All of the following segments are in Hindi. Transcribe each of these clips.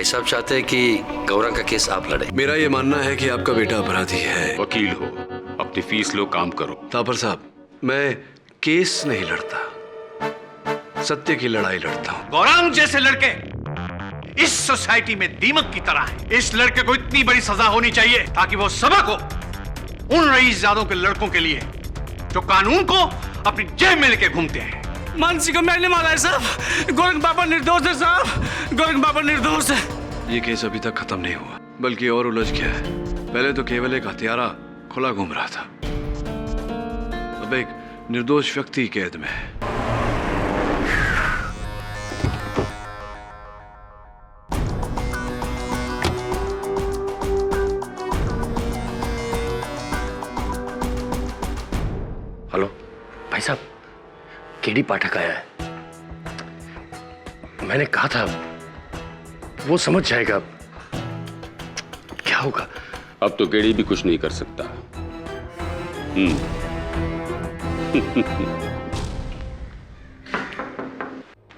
भाई साहब चाहते हैं कि गौरंग का केस आप लड़े। मेरा ये मानना है कि आपका बेटा अपराधी है। वकील हो, अपनी फीस लो, काम करो। थापर साहब, मैं केस नहीं लड़ता, सत्य की लड़ाई लड़ता हूँ। गौरंग जैसे लड़के इस सोसाइटी में दीमक की तरह है। इस लड़के को इतनी बड़ी सजा होनी चाहिए ताकि वो सबक हो उन रईसजादों के लड़कों के लिए जो कानून को अपनी जेब में लेके घूमते हैं। मानसी को मैंने मारा है साहब। गौरंग बाबा निर्दोष है साहब, गौरंग बाबा निर्दोष है। ये केस अभी तक खत्म नहीं हुआ, बल्कि और उलझ गया है। पहले तो केवल एक हत्यारा खुला घूम रहा था, अब एक निर्दोष व्यक्ति कैद में है। हेलो भाई साहब, केडी पाठक आया है। मैंने कहा था वो समझ जाएगा। क्या होगा? अब तो केडी भी कुछ नहीं कर सकता।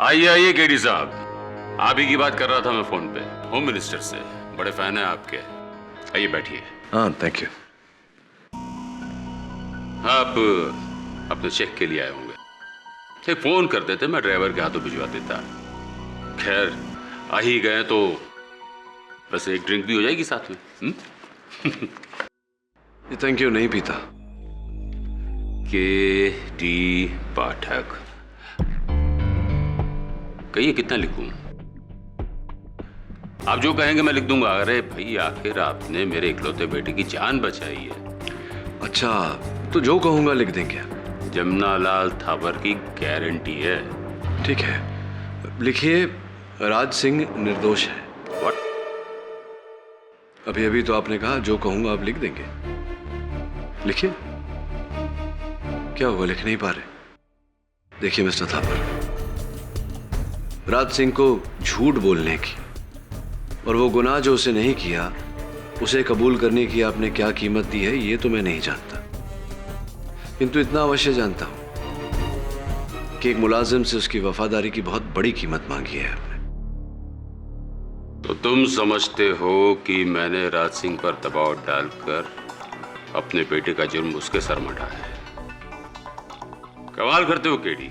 आइए आइए केडी साहब, आप ही की बात कर रहा था मैं फोन पे, होम मिनिस्टर से। बड़े फैन है आपके। आइए बैठिए। हाँ थैंक यू। आप अपने चेक के लिए आए होंगे। एक फोन कर देते, मैं ड्राइवर के हाथों भिजवा देता। खैर आ ही गए तो बस एक ड्रिंक भी हो जाएगी साथ में। ये थैंक यू नहीं पीता। के डी पाठक, कहिए कितना लिखूं? आप जो कहेंगे मैं लिख दूंगा। अरे भाई, आखिर आपने मेरे इकलौते बेटे की जान बचाई है। अच्छा, तो जो कहूंगा लिख देंगे? जमनालाल थापर की गारंटी है। ठीक है, लिखिए राज सिंह निर्दोष है। व्हाट? अभी अभी तो आपने कहा जो कहूंगा आप लिख देंगे। लिखिए। क्या हुआ, लिख नहीं पा रहे? देखिए मिस्टर थापर, राज सिंह को झूठ बोलने की और वो गुनाह जो उसे नहीं किया उसे कबूल करने की आपने क्या कीमत दी है ये तो मैं नहीं जानता, किंतु इतना अवश्य जानता हूं कि एक मुलाजिम से उसकी वफादारी की बहुत बड़ी कीमत मांगी है आपने। तो तुम समझते हो कि मैंने राज सिंह पर दबाव डालकर अपने बेटे का जुर्म उसके सर मढ़ा है। कमाल करते हो केडी,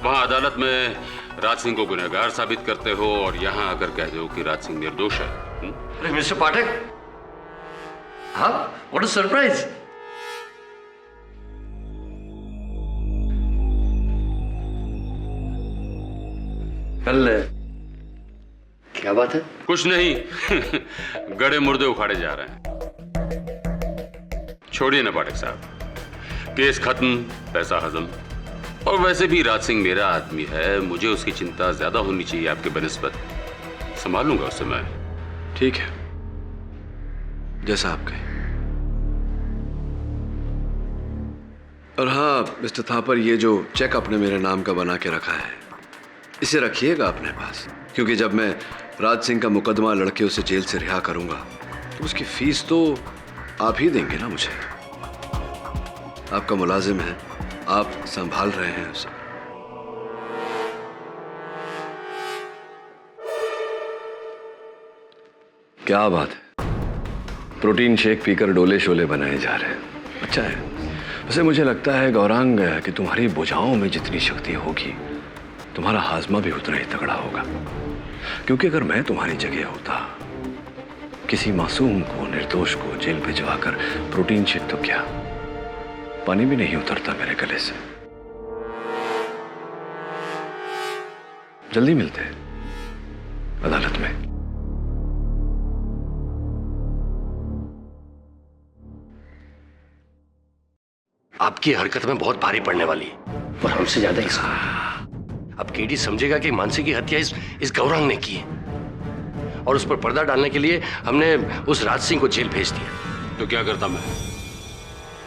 वहां अदालत में राज सिंह को गुनहगार साबित करते हो और यहां आकर कहते हो कि राज सिंह निर्दोष है। अरे मिस्टर पाठक, हाँ, व्हाट अ सरप्राइज। कल क्या बात है? कुछ नहीं। गड़े मुर्दे उखाड़े जा रहे हैं। छोड़िए ना पाठक साहब, केस खत्म, पैसा हजम। और वैसे भी राज सिंह मेरा आदमी है, मुझे उसकी चिंता ज्यादा होनी चाहिए आपके बनिस्बत। संभालूंगा उसे मैं। ठीक है, जैसा आप कहें। और हाँ मिस्टर थापर, ये जो चेक आपने मेरे नाम का बना के रखा है इसे रखिएगा अपने पास, क्योंकि जब मैं राज सिंह का मुकदमा लड़के उसे जेल से रिहा करूंगा तो उसकी फीस तो आप ही देंगे ना मुझे। आपका मुलाजिम है, आप संभाल रहे हैं उसे। क्या बात है, प्रोटीन शेक पीकर डोले शोले बनाए जा रहे हैं। अच्छा है। वैसे मुझे लगता है गौरांग कि तुम्हारी भुजाओं में जितनी शक्ति होगी तुम्हारा हाजमा भी उतना ही तगड़ा होगा, क्योंकि अगर मैं तुम्हारी जगह होता, किसी मासूम को, निर्दोष को जेल भिजवाकर प्रोटीन शेक तो क्या, पानी भी नहीं उतरता मेरे गले से। जल्दी मिलते हैं अदालत में। आपकी हरकत में बहुत भारी पड़ने वाली है, पर हमसे ज्यादा इसका। अब केडी समझेगा कि मानसी की हत्या इस गौरांग ने की है और उस पर पर्दा डालने के लिए हमने उस राज सिंह को जेल भेज दिया। तो क्या करता मैं?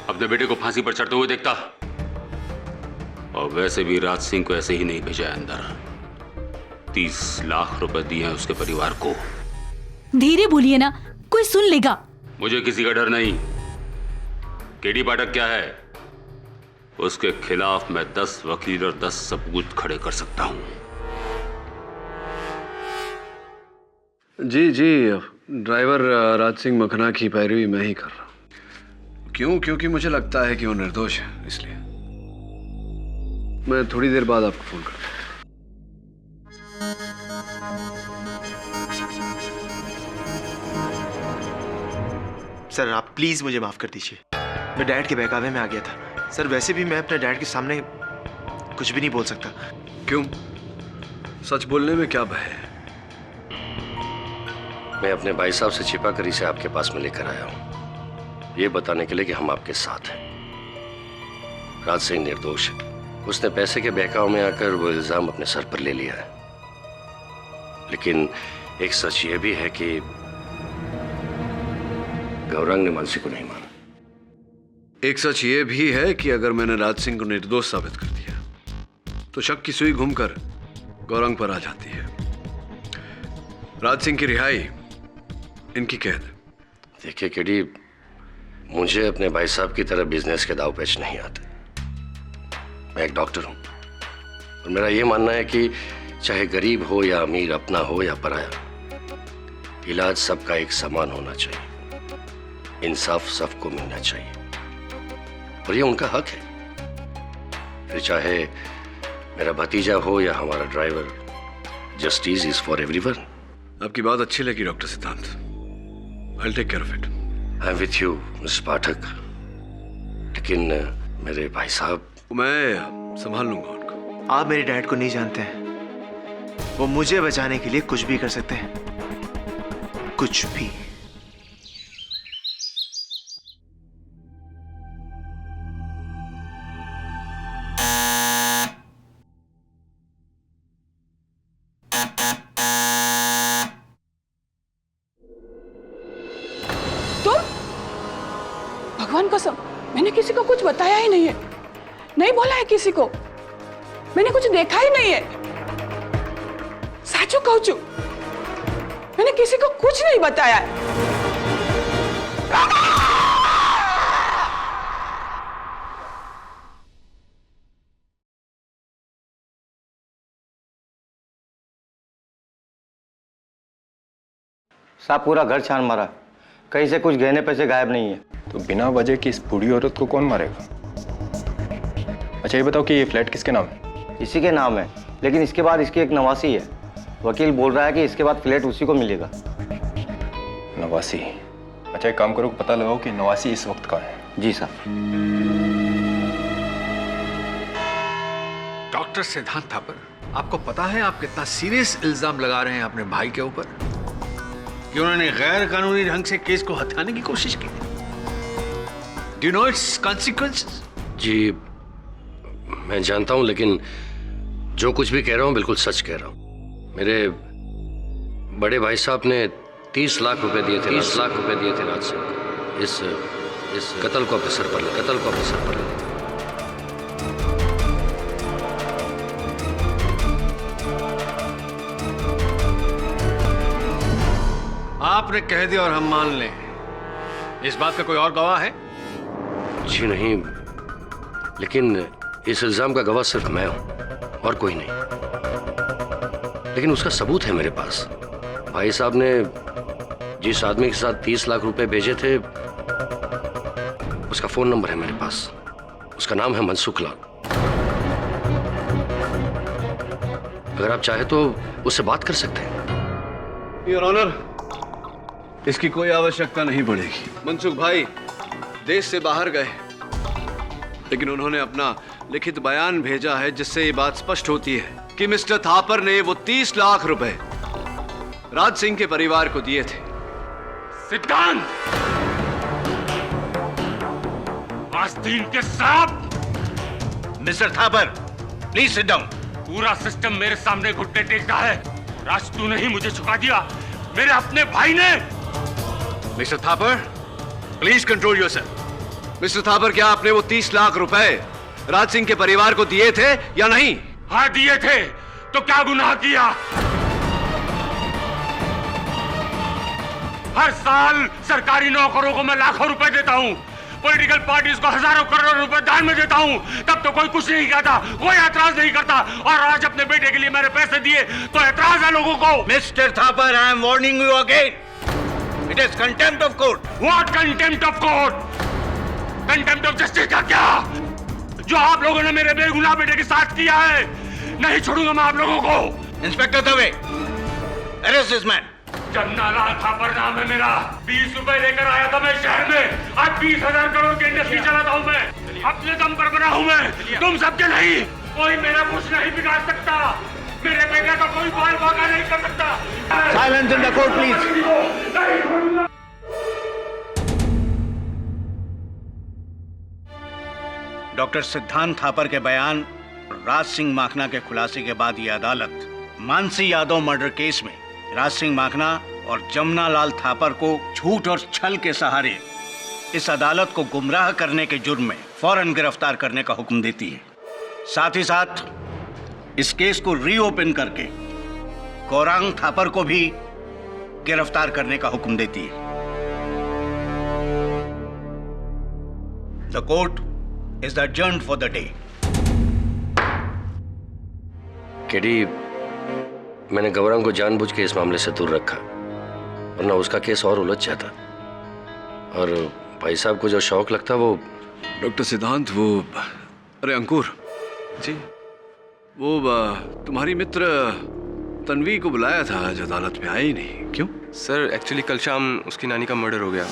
अपने बेटे को फांसी पर चढ़ते हुए देखता। और वैसे भी राज सिंह को ऐसे ही नहीं भेजा है अंदर। 30 लाख रुपए दिए हैं उसके परिवार को। धीरे बोलिए ना, कोई सुन लेगा। मुझे किसी का डर नहीं। केडी पाठक क्या है, उसके खिलाफ मैं 10 वकील और 10 सबूत खड़े कर सकता हूं। जी जी, ड्राइवर राज सिंह मखना की पैरवी मैं ही कर रहा हूँ। क्यों? क्योंकि मुझे लगता है कि वो निर्दोष है, इसलिए। मैं थोड़ी देर बाद आपको फोन करता हूँ। सर आप प्लीज मुझे माफ कर दीजिए, मैं डैड के बहकावे में आ गया था। सर वैसे भी मैं अपने डैड के सामने कुछ भी नहीं बोल सकता। क्यों? सच बोलने में क्या भय है? मैं अपने भाई साहब से छिपा कर इसे आपके पास में लेकर आया हूं, ये बताने के लिए कि हम आपके साथ हैं। राज सिंह निर्दोष है। उसने पैसे के बहकाव में आकर वो इल्जाम अपने सर पर ले लिया है। लेकिन एक सच ये भी है कि गौरांग ने मानसी को नहीं माना। एक सच ये भी है कि अगर मैंने राज सिंह को निर्दोष साबित कर दिया तो शक की सुई घूमकर गौरांग पर आ जाती है। राज सिंह की रिहाई, इनकी कैद। देखिए केडी, मुझे अपने भाई साहब की तरह बिजनेस के दाव पेच नहीं आते। मैं एक डॉक्टर हूं और मेरा यह मानना है कि चाहे गरीब हो या अमीर, अपना हो या पराया, इलाज सबका एक समान होना चाहिए। इंसाफ सबको मिलना चाहिए और ये उनका हक है। फिर चाहे मेरा भतीजा हो या हमारा driver, justice is for everyone. आपकी बात अच्छी लगी डॉक्टर सिद्धांत। I'll take care of it. I am with you mister Pathak, लेकिन मेरे भाई साहब। मैं संभाल लूंगा उनको। आप मेरे डैड को नहीं जानते हैं, वो मुझे बचाने के लिए कुछ भी कर सकते हैं, कुछ भी। भगवान कसम, मैंने किसी को कुछ बताया ही नहीं है, नहीं बोला है किसी को, मैंने कुछ देखा ही नहीं है। साचू कहूं छू, मैंने किसी को कुछ नहीं बताया है। साहब पूरा घर छान मारा, कहीं से कुछ गहने पैसे गायब नहीं है। तो बिना वजह की इस बूढ़ी औरत को कौन मारेगा? अच्छा ये बताओ कि ये फ्लैट किसके नाम है? इसी के नाम है, लेकिन इसके बाद इसकी एक नवासी है। वकील बोल रहा है कि इसके बाद फ्लैट उसी को मिलेगा। नवासी? अच्छा एक काम करो, पता लगाओ कि नवासी इस वक्त कहाँ है। जी साहब। डॉक्टर सिद्धांत थापर, आपको पता है आप कितना सीरियस इल्जाम लगा रहे हैं अपने भाई के ऊपर कि उन्होंने गैर कानूनी ढंग से केस को हथियाने की कोशिश की। Do you know its consequences? जी मैं जानता हूं, लेकिन जो कुछ भी कह रहा हूं बिल्कुल सच कह रहा हूं। मेरे बड़े भाई साहब ने 30 लाख रुपए दिए थे, 30 लाख रुपए दिए थे राज सिंह को इस कत्ल को अपने सर पर ले। आपने कह दिया और हम मान लें, इस बात का कोई और गवाह है? जी नहीं, लेकिन इस इल्जाम का गवाह सिर्फ मैं हूं और कोई नहीं। लेकिन उसका सबूत है मेरे पास। भाई साहब ने जिस आदमी के साथ 30 लाख रुपए भेजे थे, उसका फोन नंबर है मेरे पास। उसका नाम है मनसुख लाल। अगर आप चाहे तो उससे बात कर सकते हैं। योर ऑनर, इसकी कोई आवश्यकता नहीं पड़ेगी। मनसुख भाई देश से बाहर गए, लेकिन उन्होंने अपना लिखित बयान भेजा है जिससे ये बात स्पष्ट होती है कि मिस्टर थापर ने वो 30 लाख रुपए राज सिंह के परिवार को दिए थे। सिद्धांत, आस्तीन के सांप! Mister Thapar, please sit down. पूरा सिस्टम मेरे सामने घुटने टेकता है। राज तू नहीं मुझे चुका दिया, मेरे अपने भाई ने। Mister Thapar, please control yourself. Mister Thapar, क्या आपने वो 30 लाख रुपए राज सिंह के परिवार को दिए थे या नहीं? हाँ दिए थे। तो क्या गुनाह किया? हर साल सरकारी नौकरों को मैं लाखों रुपए देता हूं, पॉलिटिकल पार्टीज को हजारों करोड़ रुपए दान में देता हूँ, तब तो कोई कुछ नहीं कहता, कोई एतराज नहीं करता, और आज अपने बेटे के लिए मैंने पैसे दिए तो एतराज है लोगों को। Mister Thapar, I am warning you again, it is contempt of court. What contempt of court? Contempt of justice का क्या? जो आप लोगों ने मेरे बेगुनाह बेटे के साथ किया है, नहीं छोड़ूंगा मैं आप लोगों को। Inspector Dave, arrest this man. Jamna Lal Thapar नाम है मेरा। 20 रुपए लेकर आया था मैं शहर में, आज 20,000 करोड़ की इंडस्ट्री चलाता हूँ मैं, अपने दम पर बना हूँ मैं, तुम सबके नहीं। कोई मेरा कुछ नहीं बिगाड़ सकता, मेरे बेटे का कोई बाल बाका नहीं कर सकता। Silence in the court please. Doctor सिद्धांत थापर के बयान राज सिंह माखना के खुलासे के बाद यह अदालत मानसी यादव मर्डर केस में राज सिंह माखना और जमुना लाल थापर को झूठ और छल के सहारे इस अदालत को गुमराह करने के जुर्म में फौरन गिरफ्तार करने का हुक्म देती है। साथ ही साथ इस केस को रीओपन करके गौरांग थापर को भी गिरफ्तार करने का हुक्म देती है। The court is adjourned for the day. KD, मैंने गौरांग को जानबूझ के इस मामले से दूर रखा, वरना उसका केस और उलझ जाता। और भाई साहब को जो शौक लगता वो। डॉक्टर सिद्धांत, वो अरे अंकुर जी, वो तुम्हारी मित्र तन्वी को बुलाया था, आज अदालत में आई नहीं, क्यों? सर एक्चुअली कल शाम उसकी नानी का मर्डर हो गया,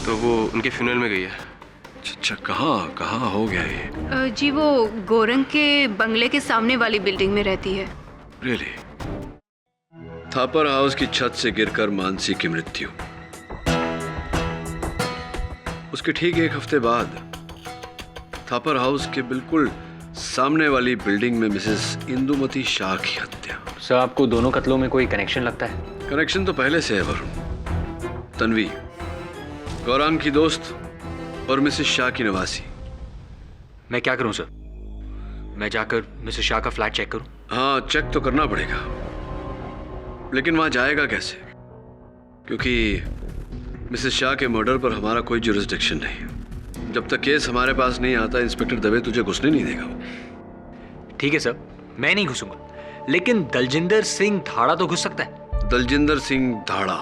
तो वो उनके फ्यूनरल में गई है। अच्छा, कहाँ हो गया ये? जी वो गोरंग के बंगले के सामने वाली बिल्डिंग में रहती है। रियली? थापर हाउस की छत से गिरकर मानसी की मृत्यु, उसके ठीक एक हफ्ते बाद थापर हाउस के बिल्कुल सामने वाली बिल्डिंग में मिसेस इंदुमती शाह की हत्या। सर आपको दोनों कत्लों में कोई कनेक्शन लगता है? कनेक्शन तो पहले से है वरुण। तन्वी गौरांग की दोस्त और मिसेस शाह की नवासी। मैं क्या करूं सर? मैं जाकर मिसेस शाह का फ्लैट चेक करूं? हाँ, चेक तो करना पड़ेगा, लेकिन वहां जाएगा कैसे? क्योंकि मिसेस शाह के मर्डर पर हमारा कोई जुरिस्डिक्शन नहीं। जब तक केस हमारे पास नहीं आता, इंस्पेक्टर दवे तुझे घुसने नहीं देगा। ठीक है सर, मैं नहीं घुसूंगा, लेकिन दलजिंदर सिंह धाड़ा तो घुस सकता है। दलजिंदर सिंह धाड़ा?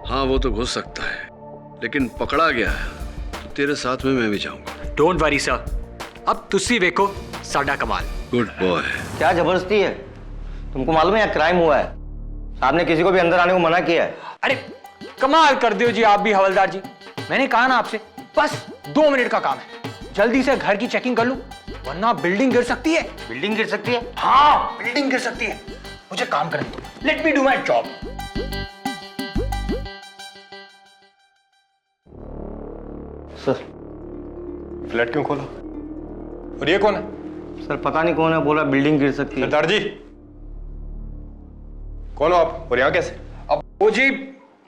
हाँ, वो तो घुस सकता है, लेकिन पकड़ा गया है तो तेरे साथ में मैं भी जाऊंगा। डोंट वरी सर, अब तुसी देखो साडा कमाल। Good boy. क्या जबरदस्ती है? तुमको मालूम है यहाँ क्राइम हुआ है, साहब ने किसी को भी अंदर आने को मना किया है। अरे कमाल कर दियो जी आप भी हवलदार जी, मैंने कहा ना आपसे बस 2 मिनट का काम है, जल्दी से घर की चेकिंग कर लूं, वरना बिल्डिंग गिर सकती है। बिल्डिंग गिर सकती है? हाँ बिल्डिंग गिर सकती है, मुझे काम करने दो, late me do my job. Sir flat क्यों खोला? और ये कौन है? सर पता नहीं कौन है, बोला बिल्डिंग गिर सकती है। सरदार जी कौन हो आप और यहाँ कैसे? अब वो जी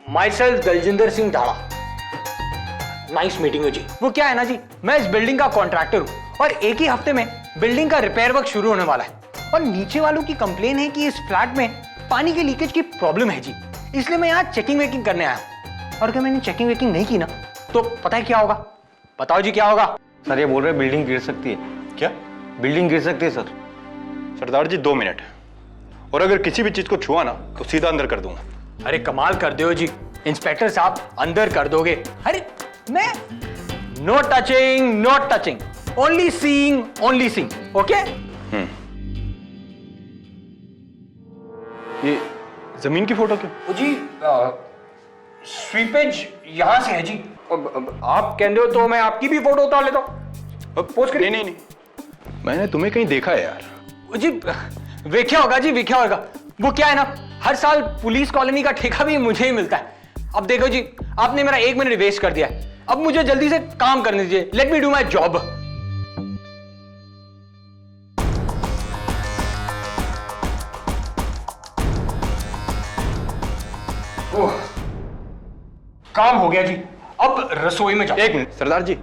myself Daljinder Singh Dhada. Nice meeting है जी। वो क्या है ना जी, मैं इस बिल्डिंग का कॉन्ट्रैक्टर हूँ और एक ही हफ्ते में बिल्डिंग का रिपेयर वर्क शुरू होने वाला है, और नीचे वालों की कंप्लेन है कि इस फ्लैट में पानी के लीकेज की प्रॉब्लम है जी, इसलिए मैं यहाँ चेकिंग वेकिंग करने आया हूँ। और अगर मैंने चेकिंग वेकिंग नहीं की ना तो पता है क्या होगा? बताओ जी क्या होगा? सर ये बोल रहे बिल्डिंग गिर सकती है। क्या? बिल्डिंग गिर सकती है सर। सरदार जी 2 मिनट, और अगर किसी भी चीज को छुआ ना तो सीधा अंदर कर दूंगा। अरे कमाल कर दो जी इंस्पेक्टर साहब, अंदर कर दोगे? अरे मैं no touching, no touching, only seeing, only seeing, okay? ये जमीन की फोटो क्यों? जी स्वीपेज यहां से है जी। अब आप कहते हो तो मैं आपकी भी फोटो उतार लेता हूं। पोस्ट करिए। नहीं, मैंने तुम्हें कहीं देखा है यार। जी वेख्या होगा जी, वेख्या होगा। वो क्या है ना, हर साल पुलिस कॉलोनी का ठेका भी मुझे ही मिलता है। अब देखो जी, आपने मेरा 1 मिनट वेस्ट कर दिया है, अब मुझे जल्दी से काम करने दीजिए, let me do my job. काम हो गया जी, अब रसोई में जाओ। 1 मिनट सरदार जी,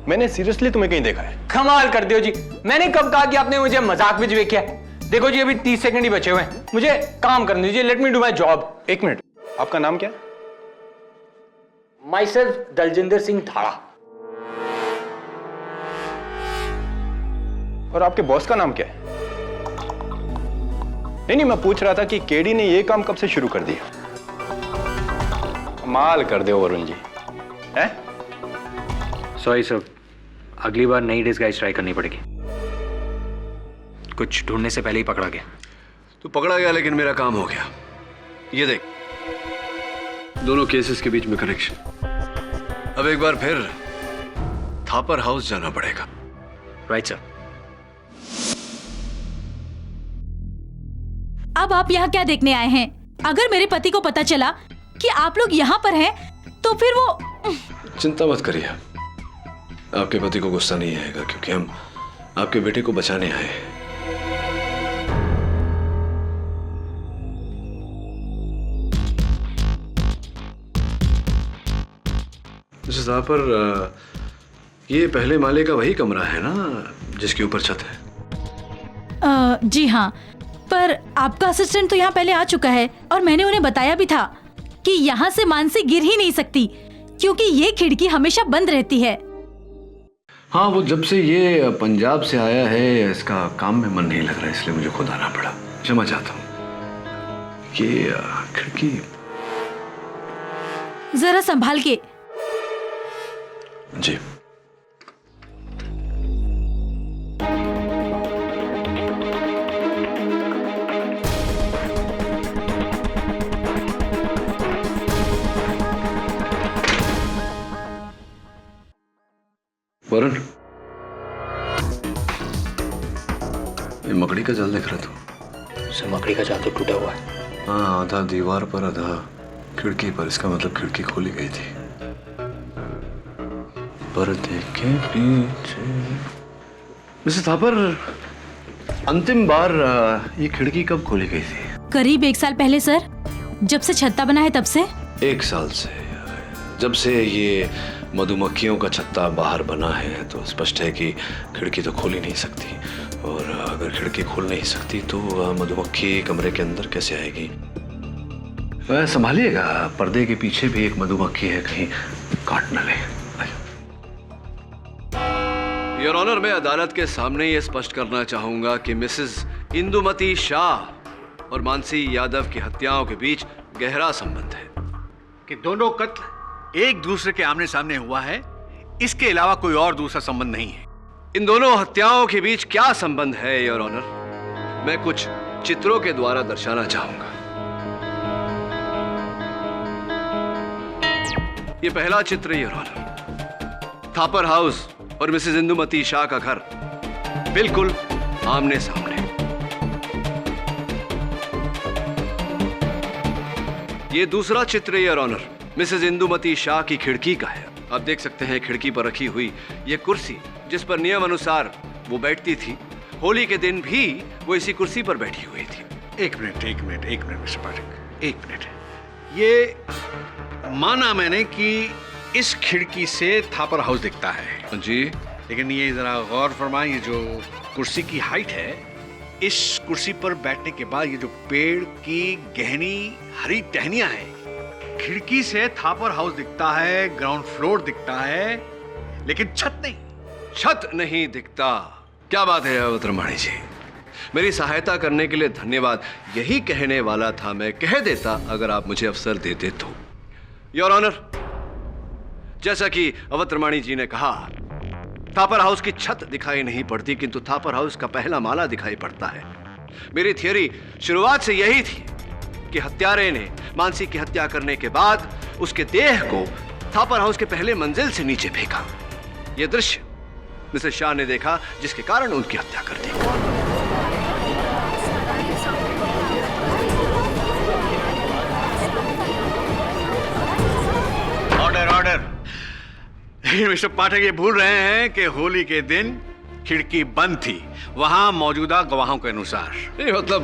मैंने सीरियसली तुम्हें कहीं देखा है। कमाल कर दियो जी, मैंने कब कहा कि आपने मुझे मजाक में देखा है? देखो जी अभी 30 सेकंड ही बचे हुए हैं, मुझे काम करने दीजिए, let me do my job. 1 minute, आपका नाम क्या है? Myself Daljinder Singh Dhada. और आपके बॉस का नाम क्या है? नहीं, मैं पूछ रहा था कि केडी ने ये काम कब से शुरू कर दिया? कमाल कर दे वरुण जी, हैं? सॉरी सर, अगली बार नई डिस्गाइज ट्राई करनी पड़ेगी। कुछ ढूंढने से पहले ही पकड़ा गया। तू पकड़ा गया लेकिन मेरा काम हो गया। ये देख, दोनों केसेस के बीच में कनेक्शन। अब एक बार फिर थापर हाउस जाना पड़ेगा। Right sir. अब आप यहाँ क्या देखने आए हैं? अगर मेरे पति को पता चला कि आप लोग यहाँ पर हैं, तो फिर वो... चिंता मत करिए, आपके पति को गुस्सा नहीं आएगा क्योंकि हम आपके बेटे को बचाने आए हैं। मिसेस थापर, ये पहले माले का वही कमरा है ना जिसके ऊपर छत है? जी हाँ, पर आपका असिस्टेंट तो यहाँ पहले आ चुका है और मैंने उन्हें बताया भी था कि यहाँ से मानसी गिर ही नहीं सकती क्योंकि ये खिड़की हमेशा बंद रहती है। हाँ, वो जब से ये पंजाब से आया है इसका काम में मन नहीं लग रहा है, इसलिए मुझे खुद आना पड़ा। क्षमा चाहता हूँ। ये खिड़की जरा संभाल के। जी। वरुण, ये मकड़ी का जाल देख रहा था? सर, मकड़ी का जाल तो टूटा हुआ है। हाँ, आधा दीवार पर आधा खिड़की पर। इसका मतलब खिड़की खोली गई थी। पर्दे के पीछे। मिसेस थापर, अंतिम बार ये खिड़की कब खोली गई थी? करीब 1 साल पहले सर, जब से छत्ता बना है तब से। 1 साल से? जब से ये मधुमक्खियों का छत्ता बाहर बना है तो स्पष्ट है कि खिड़की तो खोल ही नहीं सकती, और अगर खिड़की खोल नहीं सकती तो मधुमक्खी कमरे के अंदर कैसे आएगी? वह संभालिएगा, पर्दे के पीछे भी एक मधुमक्खी है, कहीं काट न ले। योर ऑनर, मैं अदालत के सामने ये स्पष्ट करना चाहूंगा कि मिसेस इंदुमती शाह और मानसी यादव की हत्याओं के बीच गहरा संबंध है। कि दोनों कत्ल एक दूसरे के आमने सामने हुआ है, इसके अलावा कोई और दूसरा संबंध नहीं है। इन दोनों हत्याओं के बीच क्या संबंध है योर ऑनर, मैं कुछ चित्रों के द्वारा दर्शाना चाहूंगा। ये पहला चित्र योर ऑनर, थापर हाउस और मिसेस इंदुमती शाह का घर बिल्कुल आमने सामने। ये दूसरा चित्र your honour, Mrs Indumati Shah की खिड़की का है। आप देख सकते हैं खिड़की पर रखी हुई ये कुर्सी जिस पर नियम अनुसार वो बैठती थी। होली के दिन भी वो इसी कुर्सी पर बैठी हुई थी। एक मिनट मिस्टर पाठक, 1 मिनट। ये माना मैंने कि इस खिड़की से थापर हाउस दिखता है जी, लेकिन ये जरा गौर फरमाइए, जो कुर्सी की हाइट है, इस कुर्सी पर बैठने के बाद ये जो पेड़ की गहनी हरी टहनियां हैं, खिड़की से थापर हाउस दिखता है, ग्राउंड फ्लोर दिखता है, लेकिन छत नहीं दिखता। क्या बात है अवतरमाणी जी, मेरी सहायता करने के लिए धन्यवाद। यही कहने वाला था, मैं कह देता अगर आप मुझे अवसर देते तो। योर ऑनर, जैसा कि अवतरमाणी जी ने कहा, थापर हाउस की छत दिखाई नहीं पड़ती किंतु थापर हाउस का पहला माला दिखाई पड़ता है। मेरी थियरी शुरुआत से यही थी कि हत्यारे ने मानसी की हत्या करने के बाद उसके देह को थापर हाउस के पहले मंजिल से नीचे फेंका। यह दृश्य मिसेस शाह ने देखा, जिसके कारण उनकी हत्या कर दी। ऑर्डर। लेकिन मिस्टर पाठक ये भूल रहे हैं कि होली के दिन खिड़की बंद थी, वहां मौजूदा गवाहों के अनुसार। नहीं, मतलब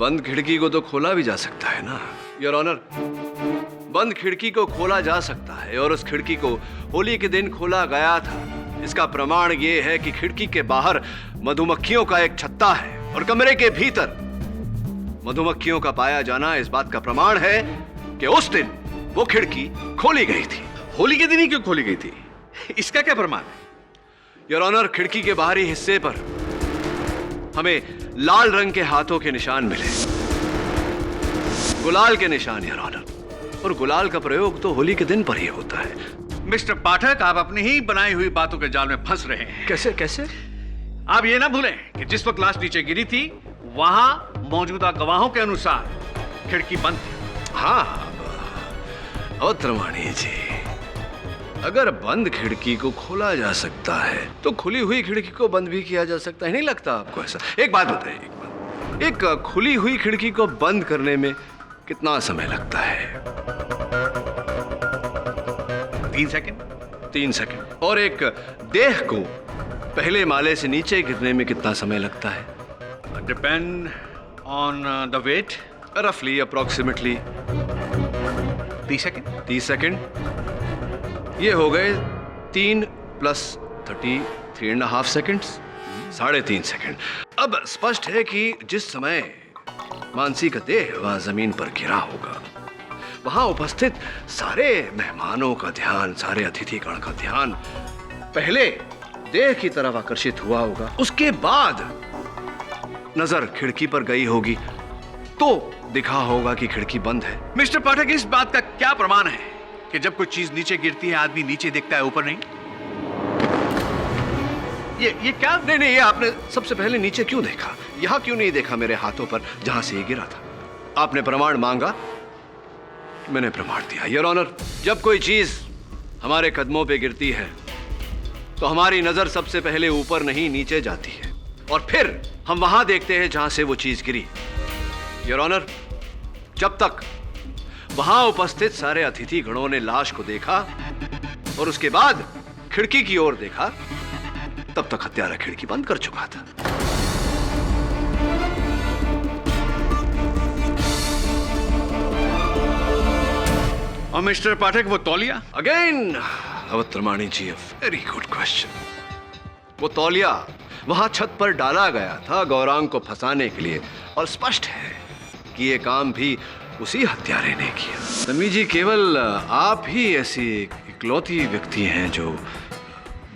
बंद खिड़की को तो खोला भी जा सकता है ना योर ऑनर। बंद खिड़की को खोला जा सकता है और उस खिड़की को होली के दिन खोला गया था। इसका प्रमाण ये है कि खिड़की के बाहर मधुमक्खियों का एक छत्ता है और कमरे के भीतर मधुमक्खियों का पाया जाना इस बात का प्रमाण है कि उस दिन वो खिड़की खोली गई थी। होली के दिन ही क्यों खोली गई थी? इसका क्या प्रमाण है? योर ऑनर, खिड़की के बाहरी हिस्से पर हमें लाल रंग के हाथों के निशान मिले, गुलाल के निशान योर ऑनर। और गुलाल का प्रयोग तो होली के दिन पर ही होता है। मिस्टर पाठक, आप अपनी ही बनाई हुई बातों के जाल में फंस रहे हैं। कैसे कैसे? आप ये ना भूलें कि जिस वक्त लाश नीचे गिरी थी वहां मौजूदा गवाहों के अनुसार खिड़की बंद थी। हाँ अवतरवाणी जी, अगर बंद खिड़की को खोला जा सकता है तो खुली हुई खिड़की को बंद भी किया जा सकता है, नहीं लगता आपको ऐसा? एक बात बताइए, एक खुली हुई खिड़की को बंद करने में कितना समय लगता है? 3 सेकंड। 3 सेकंड। और एक देह को पहले माले से नीचे गिरने में कितना समय लगता है? Depend on the weight. रफली अप्रोक्सीमेटली 30 सेकंड। 30 सेकंड। ये हो गए 3 + 30, 3.5 सेकंड्स, 3.5 सेकंड। अब स्पष्ट है कि जिस समय मानसी का देह वहां जमीन पर गिरा होगा, वहां उपस्थित सारे मेहमानों का ध्यान, सारे अतिथिगण का ध्यान पहले देह की तरफ आकर्षित हुआ होगा, उसके बाद नजर खिड़की पर गई होगी तो दिखा होगा कि खिड़की बंद है। मिस्टर पाठक, इस बात का क्या प्रमाण है कि जब कोई चीज नीचे गिरती है आदमी नीचे देखता है, ऊपर नहीं? ये क्या? नहीं, ये आपने सबसे पहले नीचे क्यों देखा? यहां क्यों नहीं देखा मेरे हाथों पर जहां से ये गिरा था? आपने प्रमाण मांगा, मैंने प्रमाण दिया। योर ऑनर, जब कोई चीज हमारे कदमों पे गिरती है तो हमारी नजर सबसे पहले ऊपर नहीं नीचे जाती है और फिर हम वहां देखते हैं जहां से वो चीज गिरी। योर ऑनर, जब तक वहां उपस्थित सारे अतिथि गणों ने लाश को देखा और उसके बाद खिड़की की ओर देखा, तब तक हत्यारा खिड़की बंद कर चुका था। और मिस्टर पाठक, वो तौलिया? अगेन अवतरवाणी जी, वेरी गुड क्वेश्चन। वो तौलिया वहां छत पर डाला गया था गौरांग को फंसाने के लिए, और स्पष्ट है कि ये काम भी उसी हत्यारे ने किया। तन्वी जी, केवल आप ही ऐसी इकलौती व्यक्ति हैं जो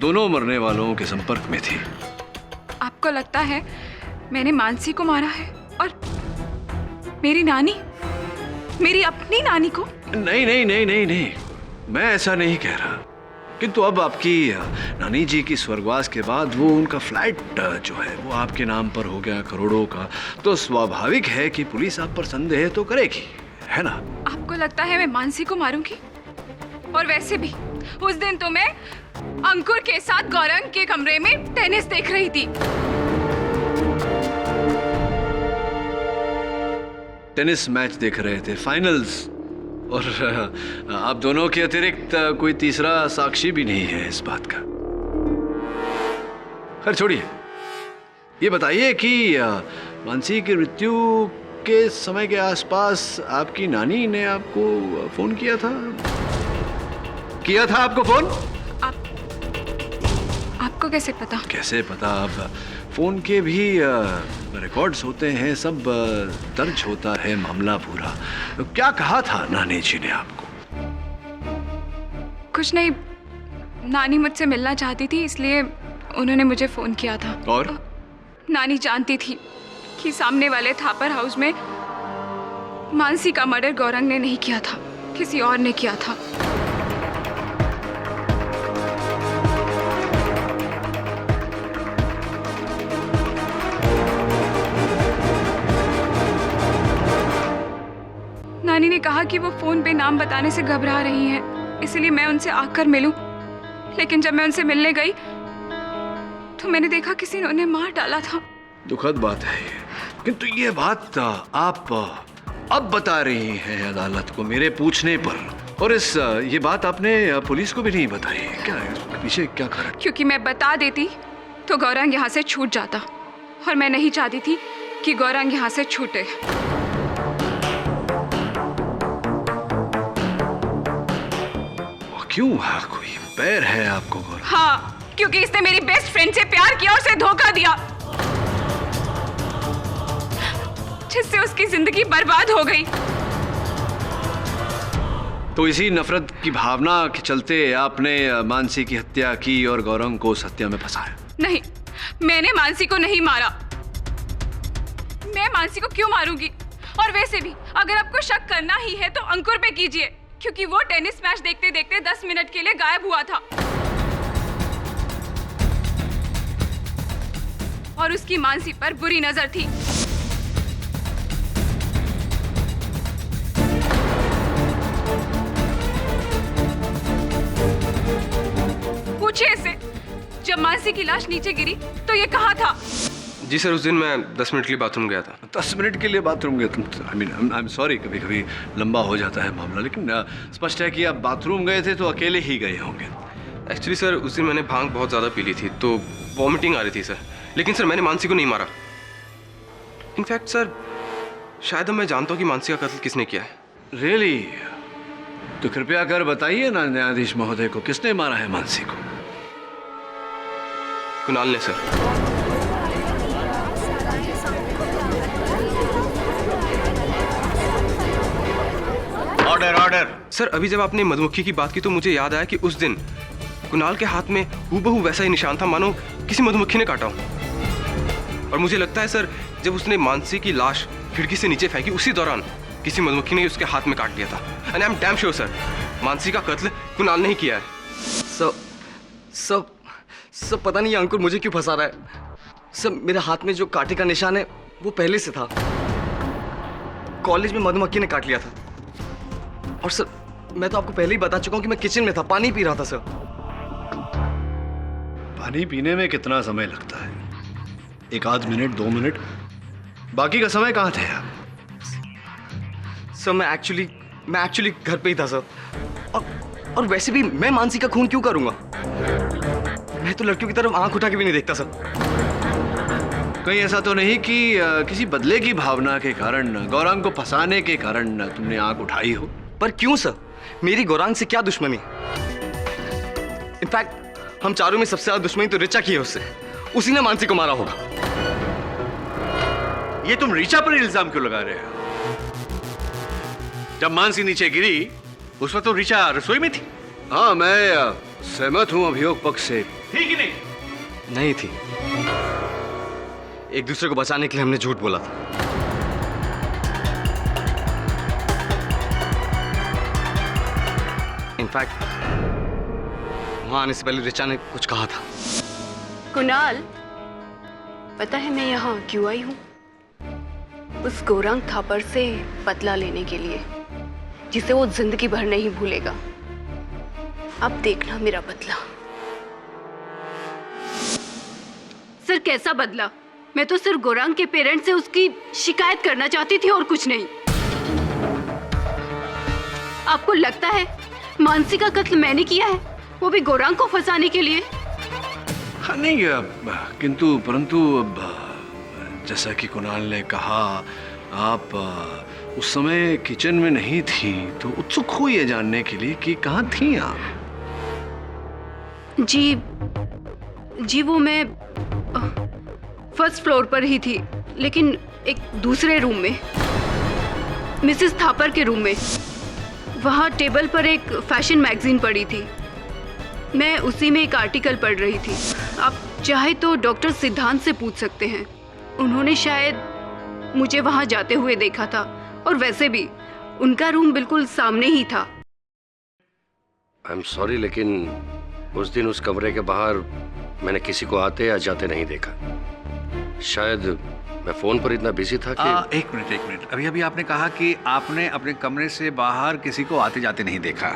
दोनों मरने वालों के संपर्क में थी। आपको लगता है मैंने मानसी को मारा है और मेरी नानी, मेरी अपनी नानी को? नहीं, मैं ऐसा नहीं कह रहा, किंतु अब आपकी नानी जी की स्वर्गवास के बाद वो उनका फ्लैट जो है वो आपके नाम पर हो गया करोड़ों का, तो स्वाभाविक है कि पुलिस आप पर संदेह तो करेगी, है ना? आपको लगता है मैं मानसी को मारूंगी? और वैसे भी उस दिन तो मैं अंकुर के साथ गौरंग के कमरे में टेनिस देख रही थी। टेनिस मैच देख रहे थे, फाइनल्स, और आप दोनों के अतिरिक्त कोई तीसरा साक्षी भी नहीं है इस बात का। खैर छोड़िए, ये बताइए कि मानसी की मृत्यु के समय के आसपास आपकी नानी ने आपको फोन किया था? आपको फोन? आपको कैसे पता? कैसे पता? अब फोन के भी रिकॉर्ड्स होते हैं, सब दर्ज होता है मामला पूरा। तो क्या कहा था नानी जी ने आपको? कुछ नहीं, नानी मुझसे मिलना चाहती थी इसलिए उन्होंने मुझे फोन किया था। और नानी जानती थी कि सामने वाले थापर हाउस में मानसी का मर्डर गौरंग ने नहीं किया था, किसी और ने किया था। नानी ने कहा कि वो फोन पे नाम बताने से घबरा रही हैं, इसलिए मैं उनसे आकर मिलूं। लेकिन जब मैं उनसे मिलने गई तो मैंने देखा किसी ने उन्हें मार डाला था। दुखद बात है ये, किंतु ये बात आप अब बता रही हैं अदालत को मेरे पूछने पर, और ये बात आपने पुलिस को भी नहीं बताई। क्या है पीछे क्या कारण? क्योंकि मैं बता देती तो गौरंग यहाँ से छूट जाता, और मैं नहीं चाहती थी कि गौरंग यहाँ से छूटे। क्यों? कोई पैर है आपको गौरंग? हाँ, क्योंकि इसने मेरी बेस्ट फ्रेंड से प्यार किया और उसे धोखा दिया, जिससे उसकी जिंदगी बर्बाद हो गई। तो इसी नफरत की भावना के चलते आपने मानसी की हत्या की और गौरंग को उस हत्या में फंसाया? नहीं, मैंने मानसी को नहीं मारा। मैं मानसी को क्यों मारूंगी? और वैसे भी अगर आपको शक करना ही है तो अंकुर पे कीजिए, क्योंकि वो टेनिस मैच देखते देखते 10 मिनट के लिए गायब हुआ था और उसकी मानसी पर बुरी नजर थी। पूछिए इससे, जब मानसी की लाश नीचे गिरी तो ये कहाँ था? जी सर, उस दिन मैं 10 मिनट के लिए बाथरूम गया था। 10 मिनट के लिए बाथरूम गए तुम? आई एम सॉरी, कभी कभी लंबा हो जाता है मामला, लेकिन स्पष्ट है कि आप बाथरूम गए थे तो अकेले ही गए होंगे। एक्चुअली सर, उस दिन मैंने भांग बहुत ज़्यादा पी ली थी तो वॉमिटिंग आ रही थी सर। लेकिन सर मैंने मानसी को नहीं मारा। इनफैक्ट सर, शायद अब मैं जानता हूँ कि मानसी का कत्ल किसने किया है। रियली? तो कृपया कर बताइए ना न्यायाधीश महोदय को, किसने मारा है मानसी को? कुणाल ने सर। Order order. सर अभी जब आपने मधुमक्खी की बात की तो मुझे याद आया कि उस दिन कुणाल के हाथ में हूबहू वैसा ही निशान था, मानो किसी मधुमक्खी ने काटा हो। और मुझे लगता है सर, जब उसने मानसी की लाश खिड़की से नीचे फेंकी उसी दौरान किसी मधुमक्खी ने उसके हाथ में काट लिया था। And I am damn sure sir, Mansi का कत्ल कुणाल ने ही किया है। सब पता नहीं अंकुर मुझे क्यों फंसा रहा है। सब मेरे हाथ में जो कांटे का निशान है वो पहले से था। कॉलेज में मधुमक्खी ने काट लिया था। और सर, मैं तो आपको पहले ही बता चुका हूँ कि मैं किचन में था, पानी पी रहा था सर। पानी पीने में कितना समय लगता है? 1 मिनट 2 मिनट? बाकी का समय कहाँ थे आप? सर मैं एक्चुअली घर पे ही था सर। और वैसे भी मैं मानसी का खून क्यों करूंगा? मैं तो लड़कियों की तरफ आंख उठा के भी नहीं देखता सर। कहीं ऐसा तो नहीं कि किसी बदले की भावना के कारण, गौरांग को फंसाने के कारण तुमने आंख उठाई हो? पर क्यों सर? मेरी गौरांग से क्या दुश्मनी? इनफैक्ट हम चारों में सबसे ज्यादा दुश्मनी तो रिचा की है उससे। उसी ने मानसी को मारा होगा। ये तुम रिचा पर इल्जाम क्यों लगा रहे हो? जब मानसी नीचे गिरी उस वक्त तो रिचा रसोई में थी। हाँ, मैं सहमत हूं अभियोग पक्ष से। थी कि नहीं? नहीं थी। एक दूसरे को बचाने के लिए हमने झूठ बोला था। इनफैक्ट वहां आने से पहले रिचा ने कुछ कहा था। कुणाल, पता है मैं यहाँ क्यों आई हूँ? उस गौरांग थापर से बदला लेने के लिए, जिसे वो जिंदगी भर नहीं भूलेगा। अब देखना मेरा बदला। सर कैसा बदला? मैं तो सिर्फ गौरांग के पेरेंट्स से उसकी शिकायत करना चाहती थी और कुछ नहीं। आपको लगता है मानसी का कत्ल मैंने किया है, वो भी गौरांग को फंसाने के लिए? हाँ नहीं, किंतु परंतु जैसा कि कुणाल ने कहा, आप उस समय किचन में नहीं थी, तो उत्सुक हुई है जानने के लिए कि कहाँ थी आप? जी वो मैं फर्स्ट फ्लोर पर ही थी, लेकिन एक दूसरे रूम में, मिसेस थापर के रूम में। वहाँ टेबल पर एक फैशन मैगजीन पड़ी थी। मैं उसी में एक आर्टिकल पढ़ रही थी। आप चाहे तो डॉक्टर सिद्धांत से पूछ सकते हैं, उन्होंने शायद मुझे वहाँ जाते हुए देखा था। और वैसे भी उनका रूम बिल्कुल सामने ही था। आई एम सॉरी, लेकिन उस दिन उस कमरे के बाहर मैंने किसी को आते या जाते नहीं देखा। शायद मैं फोन पर इतना बिजी था कि एक मिनट। अभी आपने कहा कि आपने अपने कमरे से बाहर किसी को आते जाते नहीं देखा।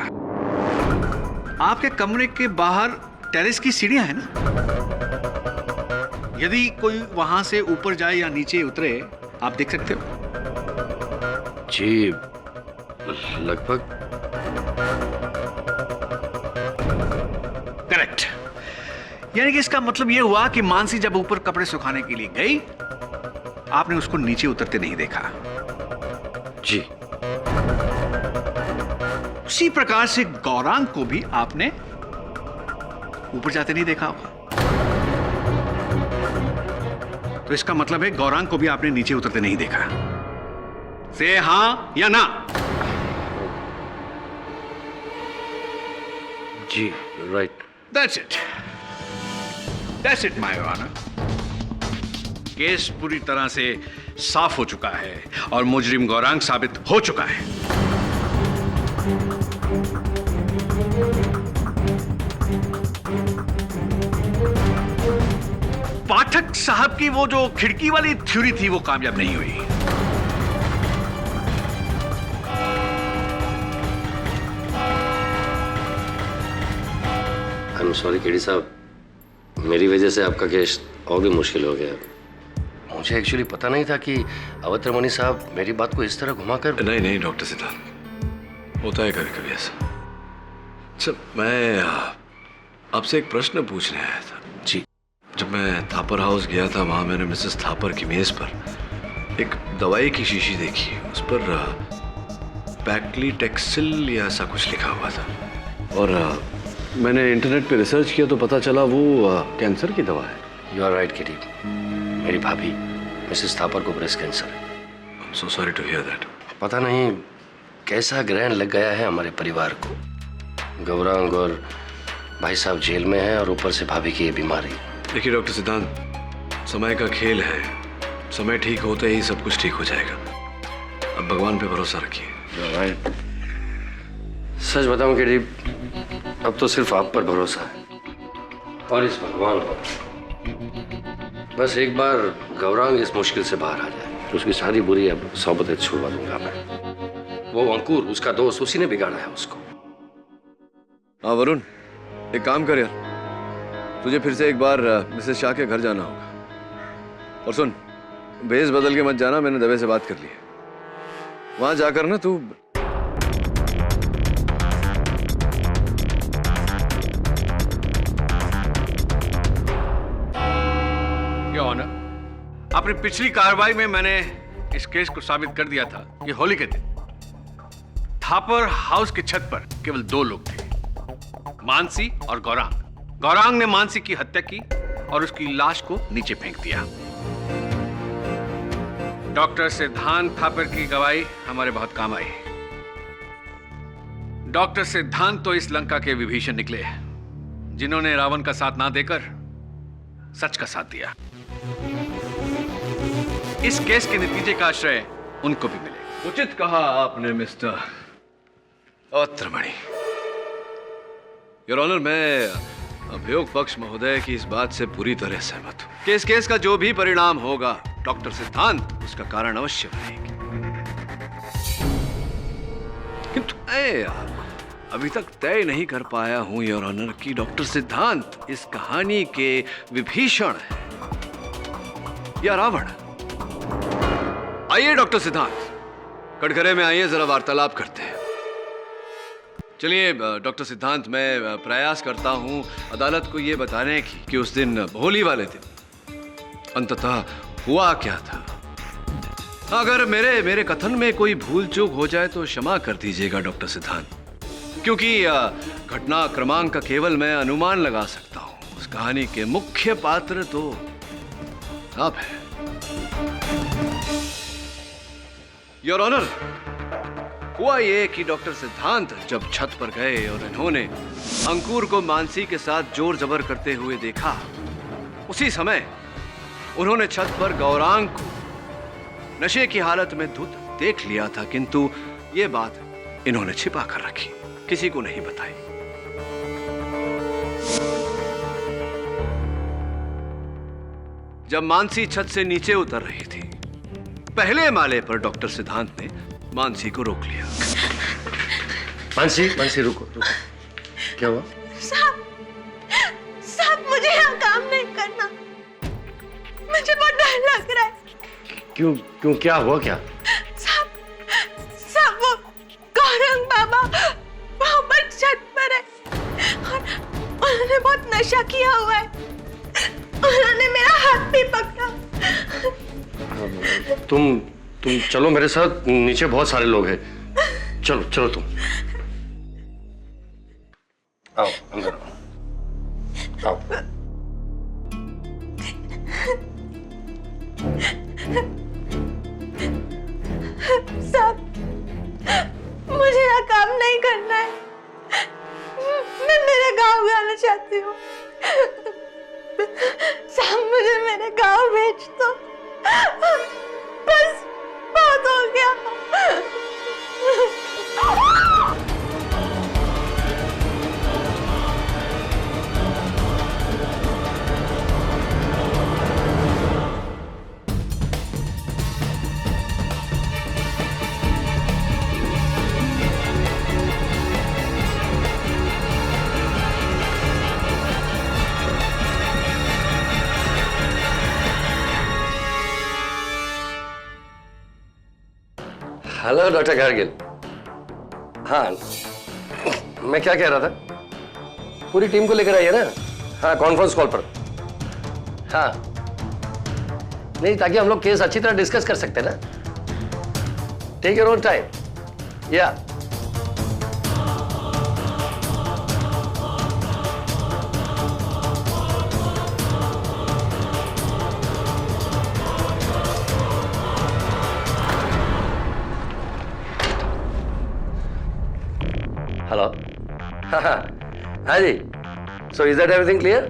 आपके कमरे के बाहर टेरेस की सीढ़ियां हैं ना? यदि कोई वहां से ऊपर जाए या नीचे उतरे, आप देख सकते हो? जी, लगभग। करेक्ट। यानी कि इसका मतलब यह हुआ कि मानसी जब ऊपर कपड़े सुखाने के लिए गई, आपने उसको नीचे उतरते नहीं देखा। जी। उसी प्रकार से गौरांग को भी आपने ऊपर जाते नहीं देखा होगा। तो इसका मतलब है गौरांग को भी आपने नीचे उतरते नहीं देखा। से हाँ या ना? जी right. That's it. That's it, my honor. Case पूरी तरह से साफ हो चुका है और मुजरिम गौरांग साबित हो चुका है। पाठक साहब की वो जो खिड़की वाली थ्योरी थी वो कामयाब नहीं हुई। आई एम सॉरी केडी साहब, मेरी वजह से आपका केस और भी मुश्किल हो गया। मुझे एक्चुअली पता नहीं था कि अवतरमणि साहब मेरी बात को इस तरह घुमाकर। नहीं डॉक्टर सिद्धार्थ, होता है कभी कभी ऐसा। अच्छा, मैं आपसे एक प्रश्न पूछने आया था। जी। जब मैं थापर हाउस गया था, वहां मैंने मिसेस थापर की मेज पर एक दवाई की शीशी देखी। उस पर पैक्लीटेक्सिल या ऐसा कुछ लिखा हुआ था, और मैंने इंटरनेट पे रिसर्च किया तो पता चला वो कैंसर की दवा है। यू आर राइट केडी, मेरी भाभी मिसेस थापर को ब्रेस्ट कैंसर है। I am so sorry to hear that. पता नहीं कैसा ग्रहण लग गया है हमारे परिवार को। गौरांग और भाई साहब जेल में हैं और ऊपर से भाभी की ये बीमारी। देखिए डॉक्टर सिद्धांत, समय का खेल है, समय ठीक होते ही सब कुछ ठीक हो जाएगा। अब भगवान पे भरोसा रखिए। सच बताऊं केडी, अब तो सिर्फ आप पर भरोसा है और इस भगवान पर। बस एक बार गौरांग इस मुश्किल से बाहर आ जाए तो उसकी सारी बुरी अब सोबतें छुड़वा दूंगा मैं। वो अंकुर, उसका दोस्त, उसी ने बिगाड़ा है उसको। हाँ वरुण, एक काम कर यार, तुझे फिर से एक बार मिसेस शाह के घर जाना होगा। और सुन, भेस बदल के मत जाना, मैंने दबे से बात कर ली है। वहां जाकर ना तू अपनी पिछली कार्रवाई में मैंने इस केस को साबित कर दिया था कि होली के दिन थापर हाउस की छत पर केवल 2 लोग थे, मानसी और गौरांग। गौरांग ने मानसी की हत्या की और उसकी लाश को नीचे फेंक दिया। डॉक्टर सिद्धांत थापर की गवाही हमारे बहुत काम आई। डॉक्टर सिद्धांत तो इस लंका के विभीषण निकले, जिन्होंने रावण का साथ ना देकर सच का साथ दिया। इस केस के नतीजे का आश्रय उनको भी मिले। उचित कहा आपने मिस्टर अवतरमणि। योर ऑनर, मैं अभियोग पक्ष महोदय की इस बात से पूरी तरह सहमत हूं कि इस केस का जो भी परिणाम होगा, डॉक्टर सिद्धांत उसका कारण अवश्य बनेंगे। किंतु मैं अभी तक तय नहीं कर पाया हूं योर ऑनर कि डॉक्टर सिद्धांत इस कहानी के विभीषण है या रावण। आइए डॉक्टर सिद्धांत, कटघरे में आइए, जरा वार्तालाप करते हैं। चलिए डॉक्टर सिद्धांत, मैं प्रयास करता हूं अदालत को यह बताने की कि उस दिन होली वाले दिन अंततः हुआ क्या था। अगर मेरे कथन में कोई भूल चूक हो जाए तो क्षमा कर दीजिएगा डॉक्टर सिद्धांत, क्योंकि घटना क्रमांक का केवल मैं अनुमान लगा सकता हूं। उस कहानी के मुख्य पात्र तो आप हैं। योर ऑनर, हुआ ये कि डॉक्टर सिद्धांत जब छत पर गए और इन्होंने अंकुर को मानसी के साथ जोर जबर करते हुए देखा, उसी समय उन्होंने छत पर गौरांग को नशे की हालत में धुत देख लिया था, किंतु ये बात इन्होंने छिपा कर रखी, किसी को नहीं बताई। जब मानसी छत से नीचे उतर रही थी, पहले माले पर डॉक्टर सिद्धांत ने मानसी को रोक लिया। मानसी रुको। क्या हुआ? साहब मुझे यहाँ काम नहीं करना, मुझे बहुत डर लग रहा है। क्यों क्या हुआ क्या? साहब वो गौरंग बाबा वहाँ पर छत पर है और उन्होंने बहुत नशा किया हुआ है। उन्होंने मेरा हाथ भी पकड़ा। तुम चलो मेरे साथ, नीचे बहुत सारे लोग हैं। चलो तुम आओ, अंदर आओ। साहब मुझे यहाँ काम नहीं करना है, मैं मेरे चाहती हूँ। साहब मुझे मेरे गांव भेज दो, बस बहुत हो गया। Hello doctor gargle. हाँ, मैं क्या कह रहा था, पूरी टीम को लेकर आइए ना। हाँ, कॉन्फ्रेंस कॉल पर। हाँ नहीं, ताकि हम लोग केस अच्छी तरह डिस्कस कर सकते हैं ना। Take your own time. या हेलो। हाँ जी, so is that everything clear?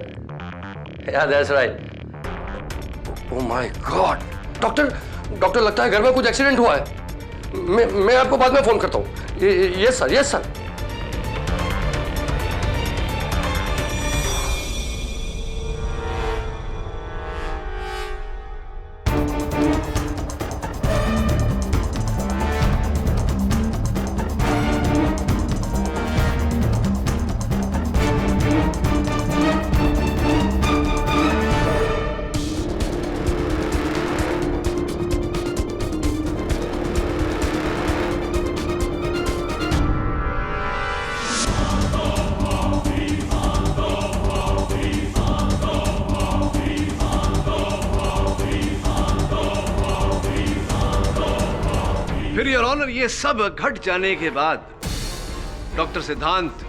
Yeah that's right. Oh my god, doctor लगता है घर में कुछ एक्सीडेंट हुआ है। मैं आपको बाद में फोन करता हूँ। Yes sir, yes sir. फिर योर ऑनर, ये सब घट जाने के बाद डॉक्टर सिद्धांत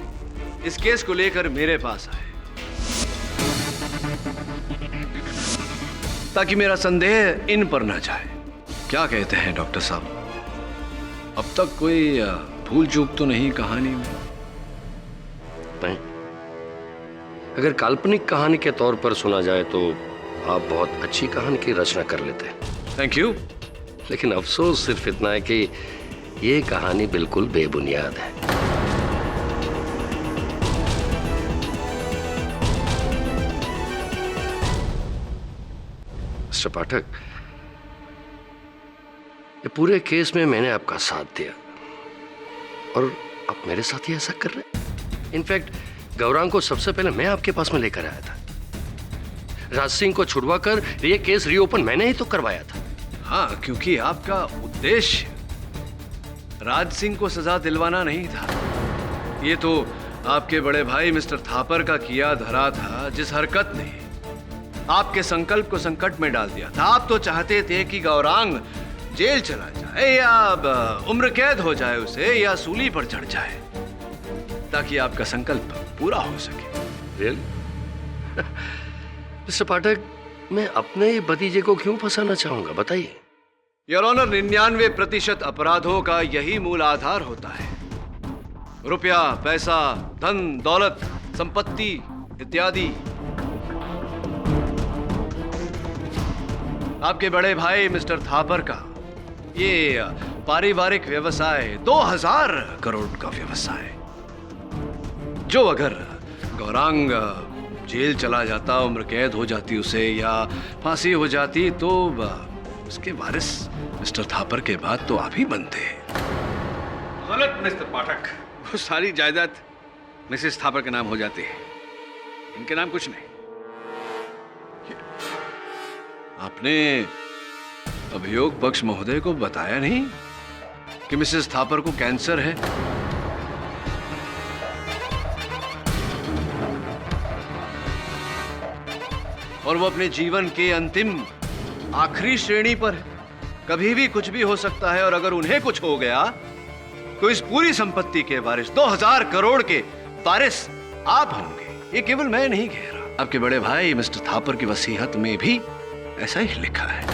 इस केस को लेकर मेरे पास आए ताकि मेरा संदेह इन पर न जाए। क्या कहते हैं डॉक्टर साहब, अब तक कोई भूल चूक तो नहीं कहानी में? नहीं, अगर काल्पनिक कहानी के तौर पर सुना जाए तो आप बहुत अच्छी कहानी की रचना कर लेते हैं। Thank you. लेकिन अफसोस सिर्फ इतना है कि ये कहानी बिल्कुल बेबुनियाद है। मिस्टर पाठक, ये पूरे केस में मैंने आपका साथ दिया और आप मेरे साथ ही ऐसा कर रहे हैं। इनफैक्ट गौरांग को सबसे पहले मैं आपके पास में लेकर आया था। राज सिंह को छुड़वाकर ये केस रीओपन मैंने ही तो करवाया था। हाँ, क्योंकि आपका उद्देश्य राज सिंह को सजा दिलवाना नहीं था। ये तो आपके बड़े भाई मिस्टर थापर का किया धरा था, जिस हरकत ने आपके संकल्प को संकट में डाल दिया था। आप तो चाहते थे कि गौरांग जेल चला जाए या उम्र कैद हो जाए उसे, या सूली पर चढ़ जाए, ताकि आपका संकल्प पूरा हो सके। रियल? मिस्टर पाठक, मैं अपने ही भतीजे को क्यों फंसाना चाहूंगा, बताइए। योर ऑनर, 99% अपराधों का यही मूल आधार होता है। रुपया, पैसा, धन, दौलत, संपत्ति इत्यादि। आपके बड़े भाई मिस्टर थापर का ये पारिवारिक व्यवसाय 2000 करोड़ का व्यवसाय, जो अगर गौरांग जेल चला जाता, उम्र कैद हो जाती उसे, या फांसी हो जाती, तो उसके वारिस मिस्टर थापर के बाद तो आप ही बनते। गलत मिस्टर पाठक, वो सारी जायदाद मिसेस थापर के नाम हो जाती है, इनके नाम कुछ नहीं। आपने अभियोग पक्ष महोदय को बताया नहीं कि मिसेस थापर को कैंसर है? और वो अपने जीवन के अंतिम आखिरी श्रेणी पर है। कभी भी कुछ भी हो सकता है, और अगर उन्हें कुछ हो गया तो इस पूरी संपत्ति के वारिस, 2000 करोड़ के वारिस आप होंगे। ये केवल मैं नहीं कह रहा, आपके बड़े भाई मिस्टर थापर की वसीयत में भी ऐसा ही लिखा है।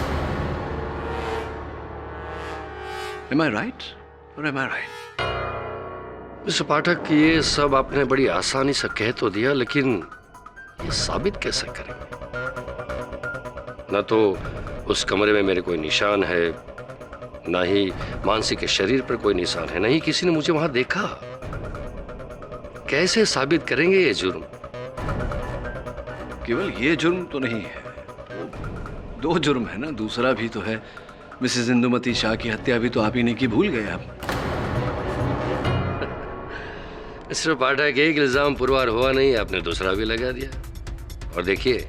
Am I right? Or am I right? Mister Pathak, ये सब आपने बड़ी आसानी से कह तो दिया, लेकिन ये साबित कैसे करेंगे? ना तो उस कमरे में मेरे कोई निशान है, ना ही मानसी के शरीर पर कोई निशान है, ना ही किसी ने मुझे वहां देखा। कैसे साबित करेंगे ये जुर्म? केवल ये जुर्म तो नहीं है, दो जुर्म है ना, दूसरा भी तो है। मिसेस इंदुमती शाह की हत्या भी तो आप ही ने की, भूल गए आप। मिस्टर पाठक, एक इल्जाम पुरवार हुआ नहीं, आपने दूसरा भी लगा दिया। और देखिए,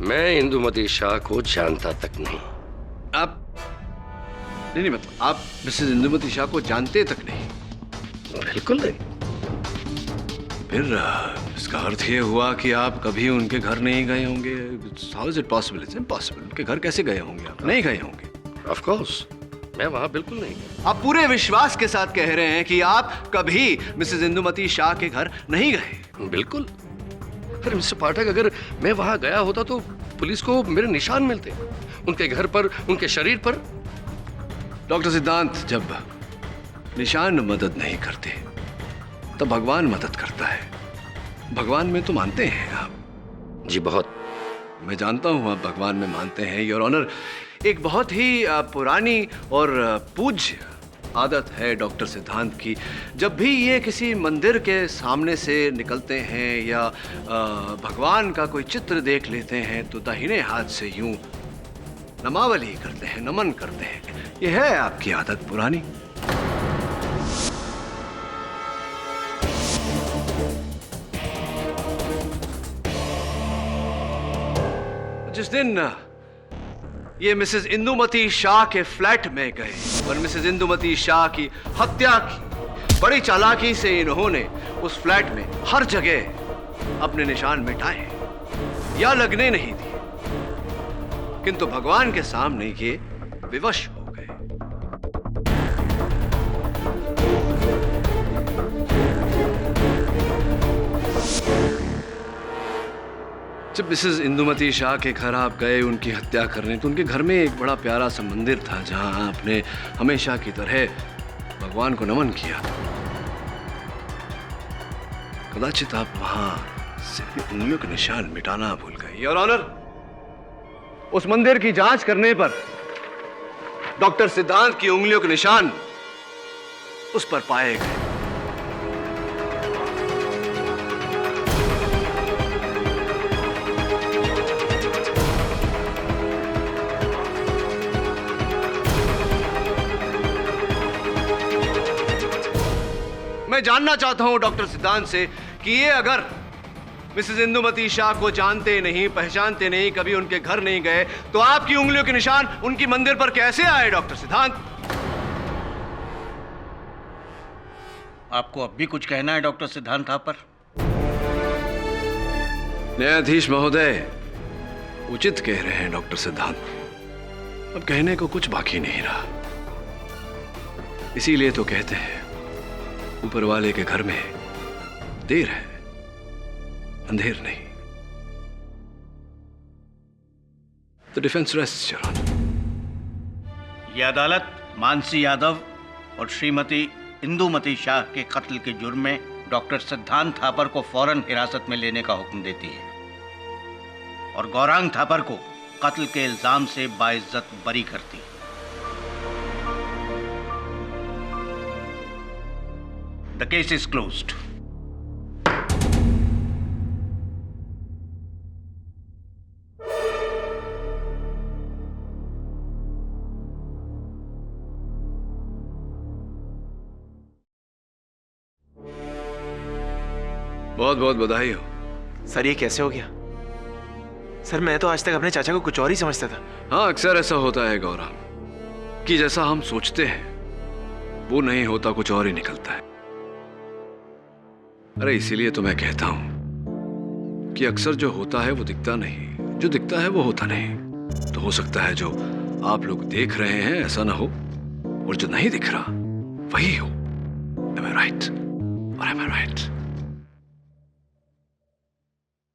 मैं इंदुमती शाह को जानता तक नहीं। आप नहीं, मतलब आप मिसेस इंदुमती शाह को जानते तक नहीं? बिल्कुल नहीं। फिर इसका अर्थ ये हुआ कि आप कभी उनके घर नहीं गए होंगे। How is it possible? It's impossible. उनके घर कैसे गए होंगे? आप नहीं गए होंगे। ऑफ कोर्स, मैं वहां बिल्कुल नहीं गया। आप पूरे विश्वास के साथ कह रहे हैं कि आप कभी मिसेस इंदुमती शाह के घर नहीं गए? बिल्कुल। फिर मिस्टर पाठक, अगर मैं वहां गया होता तो पुलिस को मेरे निशान मिलते, उनके घर पर, उनके शरीर पर। डॉक्टर सिद्धांत, जब निशान मदद नहीं करते तो भगवान मदद करता है। भगवान में तो मानते हैं आप? जी बहुत। मैं जानता हूं आप भगवान में मानते हैं, योर ऑनर। एक बहुत ही पुरानी और पूज्य आदत है डॉक्टर सिद्धांत की, जब भी ये किसी मंदिर के सामने से निकलते हैं या भगवान का कोई चित्र देख लेते हैं तो दाहिने हाथ से यूं नमावली करते हैं, नमन करते हैं। यह है आपकी आदत पुरानी। जिस दिन ये मिसेस इंदुमती शाह के फ्लैट में गए और मिसेस इंदुमती शाह की हत्या की, बड़ी चालाकी से इन्होंने उस फ्लैट में हर जगह अपने निशान मिटाए या लगने नहीं दिए, किंतु भगवान के सामने ये विवश हो गए। जब मिसेस इंदुमती शाह के घर आप गए उनकी हत्या करने, तो उनके घर में एक बड़ा प्यारा सा मंदिर था जहां आपने हमेशा की तरह भगवान को नमन किया। कदाचित आप वहां से उंगलियों के निशान मिटाना भूल गए। योर ऑनर, उस मंदिर की जांच करने पर डॉक्टर सिद्धांत की उंगलियों के निशान उस पर पाए गए। मैं जानना चाहता हूं डॉक्टर सिद्धांत से कि ये अगर मिसेस इंदुमती शाह को जानते नहीं, पहचानते नहीं, कभी उनके घर नहीं गए, तो आपकी उंगलियों के निशान उनकी मंदिर पर कैसे आए डॉक्टर सिद्धांत? आपको अब भी कुछ कहना है डॉक्टर सिद्धांत थापर? न्यायाधीश महोदय, उचित कह रहे हैं डॉक्टर सिद्धांत। अब कहने को कुछ बाकी नहीं रहा। इसीलिए तो कहते हैं ऊपर वाले के घर में देर है, अंधेर नहीं। The defense rests, Your Honor. यह अदालत मानसी यादव और श्रीमती इंदुमती शाह के कत्ल के जुर्म में डॉक्टर सिद्धांत थापर को फौरन हिरासत में लेने का हुक्म देती है और गौरांग थापर को कत्ल के इल्जाम से बाइज्जत बरी करती है। The case is closed. बहुत बहुत बधाई हो। सर, ये कैसे हो गया? सर, मैं तो आज तक अपने चाचा को कुछ और ही समझता था। हाँ, अक्सर ऐसा होता है गौरांग, कि जैसा हम सोचते हैं वो नहीं होता, कुछ और ही निकलता है। अरे इसीलिए तो मैं कहता हूं कि अक्सर जो होता है वो दिखता नहीं, जो दिखता है वो होता नहीं। तो हो सकता है जो आप लोग देख रहे हैं ऐसा ना हो, और जो नहीं दिख रहा वही हो। Am I right? Or am I right?